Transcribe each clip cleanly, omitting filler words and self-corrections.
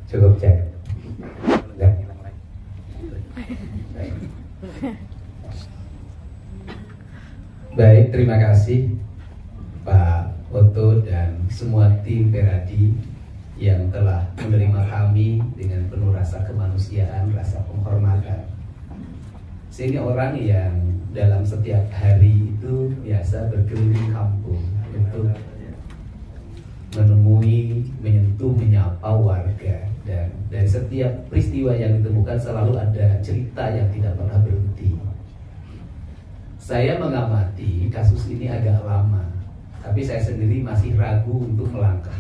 Cukup cek. Enggak. Baik, terima kasih Pak Oto dan semua tim Peradi yang telah menerima kami dengan penuh rasa kemanusiaan, rasa penghormatan. Saya ini orang yang dalam setiap hari itu biasa berkeliling kampung untuk menemui, menyentuh, menyapa warga, dan dari setiap peristiwa yang ditemukan selalu ada cerita yang tidak pernah berhenti. Saya mengamati kasus ini agak lama, tapi saya sendiri masih ragu untuk melangkah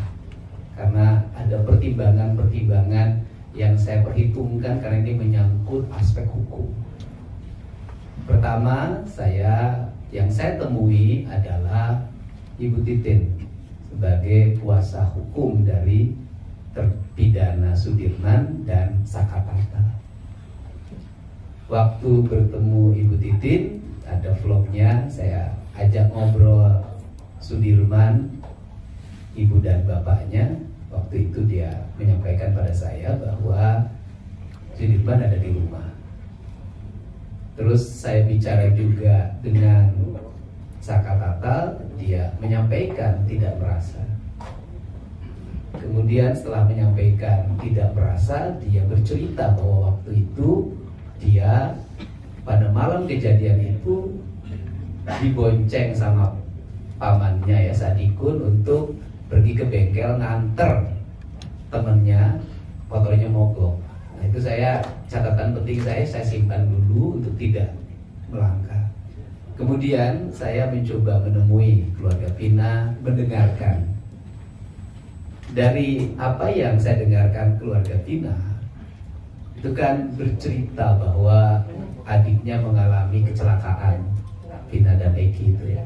karena ada pertimbangan-pertimbangan yang saya perhitungkan karena ini menyangkut aspek hukum. Pertama, yang saya temui adalah Ibu Titin sebagai kuasa hukum dari terpidana Sudirman dan Sakatata. Waktu bertemu Ibu Titin, ada vlognya, saya ajak ngobrol Sudirman, ibu dan bapaknya. Waktu itu dia menyampaikan pada saya bahwa Sudirman ada di rumah. Terus saya bicara juga dengan Sakatata, dia menyampaikan tidak merasa. Kemudian setelah menyampaikan tidak merasa, dia bercerita bahwa waktu itu dia pada malam kejadian itu dibonceng sama pamannya ya Sadikun untuk pergi ke bengkel nganter temennya motornya mogok. Nah itu catatan penting saya simpan dulu untuk tidak melangkah. Kemudian saya mencoba menemui keluarga Vina, mendengarkan. Dari apa yang saya dengarkan keluarga Vina, itu kan bercerita bahwa adiknya mengalami kecelakaan, Vina dan Eki itu ya.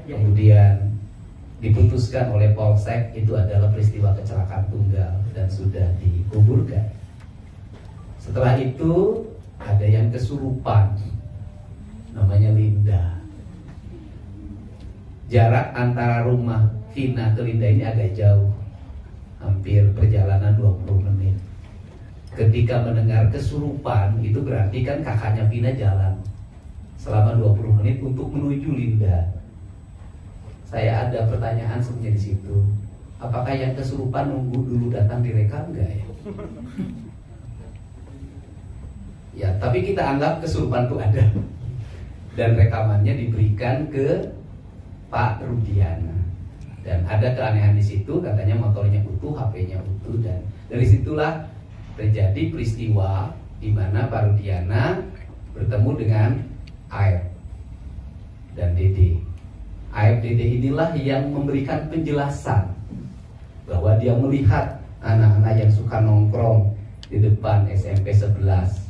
Kemudian diputuskan oleh Polsek itu adalah peristiwa kecelakaan tunggal dan sudah dikuburkan. Setelah itu ada yang kesurupan, namanya Linda. Jarak antara rumah Vina ke Linda ini agak jauh, hampir perjalanan 20 menit. Ketika mendengar kesurupan, itu berarti kan kakaknya Vina jalan selama 20 menit untuk menuju Linda. Saya ada pertanyaan sebenarnya di situ. Apakah yang kesurupan nunggu dulu datang direkam enggak ya? Ya, tapi kita anggap kesurupan itu ada. Dan rekamannya diberikan ke Pak Rudiana. Dan ada keanehan di situ, katanya motornya utuh, HP-nya utuh, dan dari situlah terjadi peristiwa di mana Pak Rudiana bertemu dengan Aib dan Dede. Aib Dede inilah yang memberikan penjelasan bahwa dia melihat anak-anak yang suka nongkrong di depan SMP 11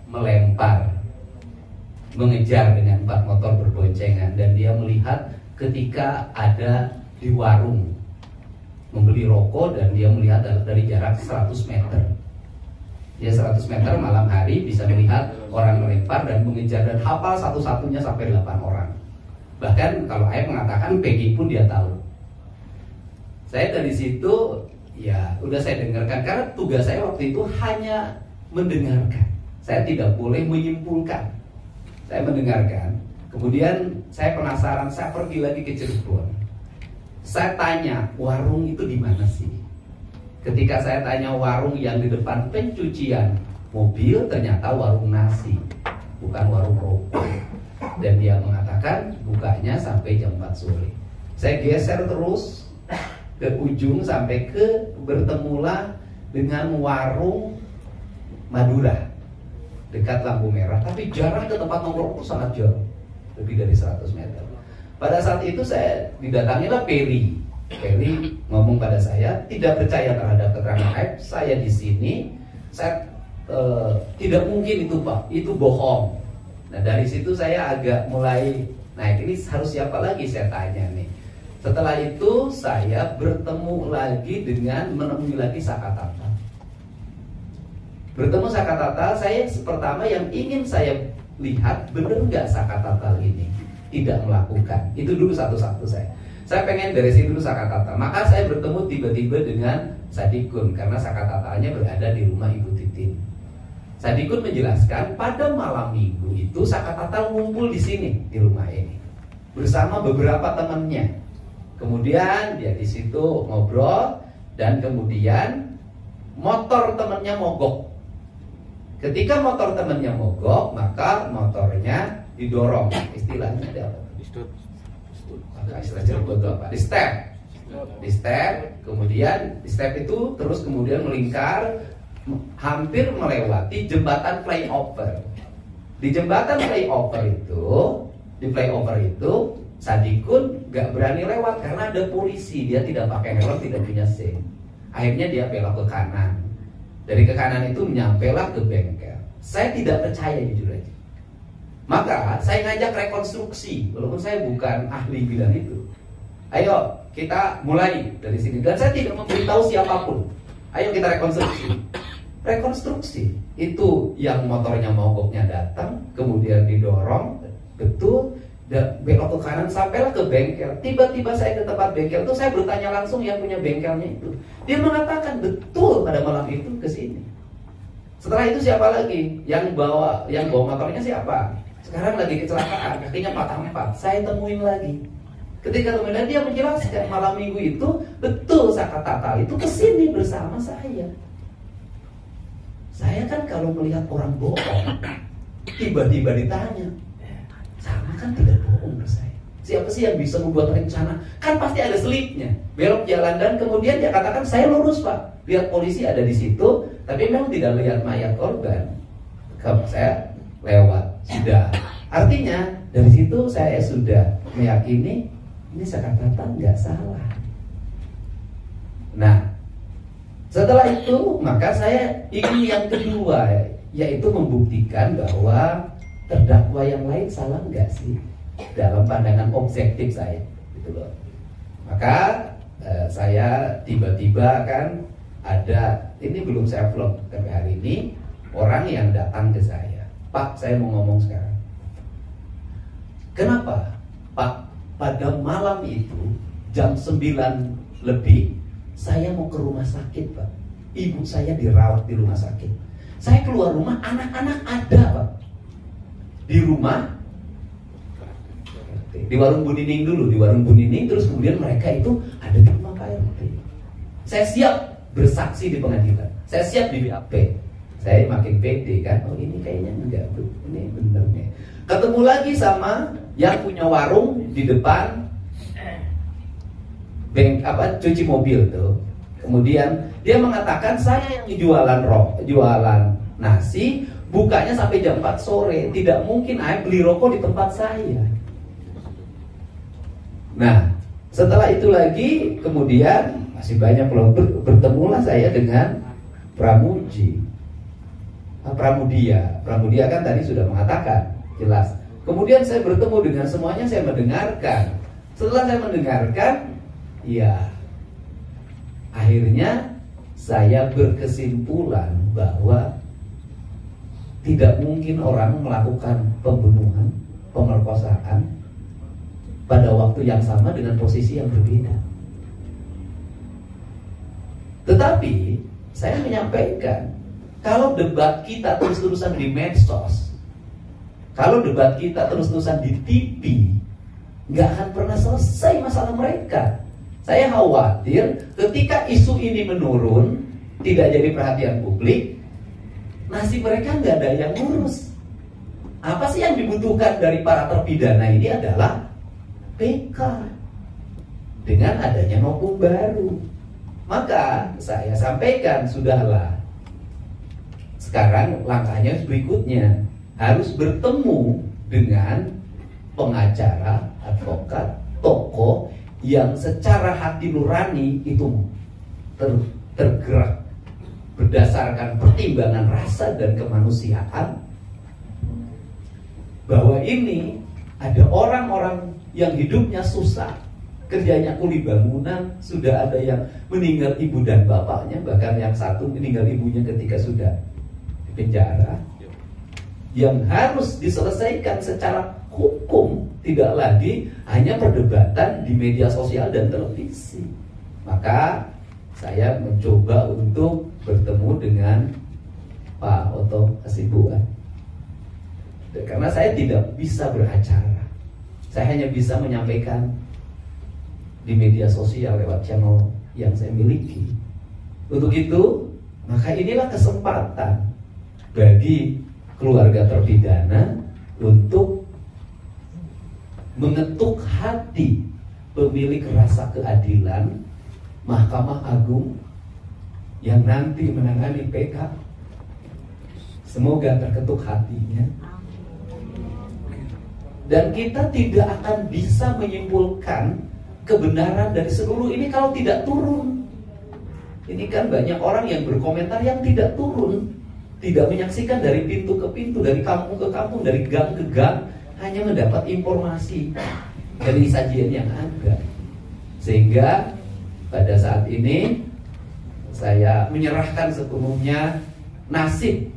melempar, mengejar dengan 4 motor berboncengan, dan dia melihat ketika ada di warung membeli rokok dan dia melihat dari jarak 100 meter. Dia 100 meter malam hari bisa melihat orang melempar dan mengejar, dan hafal satu-satunya sampai 8 orang. Bahkan kalau Aib mengatakan Peggy pun dia tahu. Saya dari situ ya udah saya dengarkan, karena tugas saya waktu itu hanya mendengarkan. Saya tidak boleh menyimpulkan. Saya mendengarkan. Kemudian saya penasaran, saya pergi lagi ke Cirebon. Saya tanya, warung itu di mana sih? Ketika saya tanya warung yang di depan pencucian mobil, ternyata warung nasi, bukan warung rokok. Dan dia mengatakan bukanya sampai jam 4 sore. Saya geser terus ke ujung sampai ke bertemulah dengan warung Madura dekat lampu merah, tapi jarak ke tempat nongkrong itu sangat jauh, lebih dari 100 meter. Pada saat itu saya didatangilah Peri. Peri ngomong pada saya, tidak percaya terhadap keterangan Aib. Saya di sini, saya tidak mungkin itu Pak, itu bohong. Nah dari situ saya agak mulai, nah ini harus siapa lagi saya tanya nih. Setelah itu saya bertemu lagi dengan menemui lagi Sakatata. Bertemu Sakatata, saya pertama yang ingin saya lihat, benar nggak Sakatata ini tidak melakukan. Itu dulu satu-satu saya. saya pengen beresin dulu Sakatata. Maka saya bertemu tiba-tiba dengan Sadikun karena Sakatataannya berada di rumah Ibu Titin. Sadikun menjelaskan pada malam minggu itu Sakatata ngumpul di sini di rumah ini bersama beberapa temannya. Kemudian dia di situ ngobrol dan kemudian motor temannya mogok. Ketika motor temannya mogok, maka motornya didorong. Istilahnya ada apa? Istilah Cirebon itu apa? Di step, kemudian di step itu terus kemudian melingkar hampir melewati jembatan flyover. Di jembatan flyover itu Sadikun gak berani lewat karena ada polisi. Dia tidak pakai helm, tidak punya SIM. Akhirnya dia belok ke kanan. Dari ke kanan itu nyampelah ke bengkel. Saya tidak percaya jujur aja. Maka saya ngajak rekonstruksi, walaupun saya bukan ahli bidang itu. Ayo kita mulai dari sini. Dan saya tidak memberitahu siapapun. Ayo kita rekonstruksi. Rekonstruksi itu yang motornya mogoknya datang, kemudian didorong, betul, dan belok ke kanan sampailah ke bengkel. Tiba-tiba saya ke tempat bengkel itu, saya bertanya langsung yang punya bengkelnya itu. Dia mengatakan betul pada malam itu ke sini. Setelah itu siapa lagi? Yang bawa motornya siapa? Sekarang lagi kecelakaan, kakinya patah 4. Saya temuin lagi. Ketika kemudian dia menjelaskan malam minggu itu betul Sakatata itu kesini bersama saya. Saya kan kalau melihat orang bohong, tiba-tiba ditanya, sama kan tidak bohong menurut saya. Siapa sih yang bisa membuat rencana? Kan pasti ada selipnya. Belok jalan dan kemudian dia katakan saya lurus Pak. Lihat polisi ada di situ, tapi memang tidak lihat mayat korban. Kalau saya lewat sudah. Artinya dari situ saya sudah meyakini ini Sakatata nggak salah. Nah, setelah itu maka saya ingin yang kedua, yaitu membuktikan bahwa terdakwa yang lain salah nggak sih dalam pandangan objektif saya, gitu loh. Maka saya tiba-tiba kan ada, ini belum saya vlog sampai hari ini, orang yang datang ke saya, Pak, saya mau ngomong sekarang. Kenapa? Pak, pada malam itu jam 9 lebih saya mau ke rumah sakit Pak. Ibu saya dirawat di rumah sakit. Saya keluar rumah, anak-anak ada Pak di rumah. Di warung Bu Nining dulu, di warung Bu Nining, terus kemudian mereka itu ada di rumah Pak RT. Saya siap bersaksi di pengadilan, saya siap di BAP. Saya makin pede kan, oh ini kayaknya enggak tuh, ini bener nih. Ketemu lagi sama yang punya warung di depan cuci mobil tuh. Kemudian dia mengatakan saya yang jualan nasi, bukanya sampai jam 4 sore. Tidak mungkin saya beli rokok di tempat saya. Nah, setelah itu lagi kemudian masih banyak loh, bertemulah saya dengan Pramudia kan tadi sudah mengatakan jelas. Kemudian saya bertemu dengan semuanya, saya mendengarkan. Setelah saya mendengarkan, ya akhirnya saya berkesimpulan bahwa tidak mungkin orang melakukan pembunuhan, pemerkosaan pada waktu yang sama dengan posisi yang berbeda. Tetapi saya menyampaikan, kalau debat kita terus-terusan di medsos, kalau debat kita terus-terusan di TV, nggak akan pernah selesai masalah mereka. Saya khawatir ketika isu ini menurun, tidak jadi perhatian publik, nasib mereka nggak ada yang ngurus. Apa sih yang dibutuhkan dari para terpidana ini adalah PK dengan adanya novum baru. Maka saya sampaikan, sudahlah. Sekarang langkahnya berikutnya, harus bertemu dengan pengacara, advokat, tokoh yang secara hati nurani itu tergerak berdasarkan pertimbangan rasa dan kemanusiaan, bahwa ini ada orang-orang yang hidupnya susah, kerjanya kuli bangunan, sudah ada yang meninggal ibu dan bapaknya, bahkan yang satu meninggal ibunya ketika sudah di penjara, yang harus diselesaikan secara hukum, tidak lagi hanya perdebatan di media sosial dan televisi. Maka saya mencoba untuk bertemu dengan Pak Oto Hasibuan. Karena saya tidak bisa beracara, saya hanya bisa menyampaikan di media sosial lewat channel yang saya miliki. Untuk itu, maka inilah kesempatan bagi keluarga terpidana untuk mengetuk hati pemilik rasa keadilan, Mahkamah Agung yang nanti menangani PK. Semoga terketuk hatinya. Dan kita tidak akan bisa menyimpulkan kebenaran dari seluruh ini kalau tidak turun. Ini kan banyak orang yang berkomentar yang tidak turun, tidak menyaksikan dari pintu ke pintu, dari kampung ke kampung, dari gang ke gang, hanya mendapat informasi dari sajian yang ada. Sehingga pada saat ini saya menyerahkan sepenuhnya nasib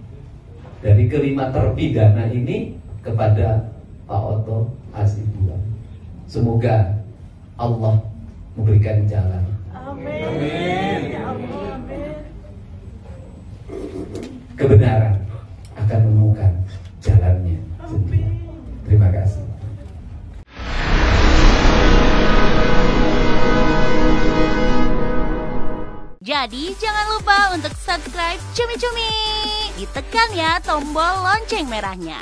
dari kelima terpidana ini kepada Pak Oto Hasibuan. Semoga Allah memberikan jalan. Amin. Kebenaran akan menemukan jalannya sendiri. Terima kasih. Jadi jangan lupa untuk subscribe Cumi Cumi. Ditekan ya tombol lonceng merahnya.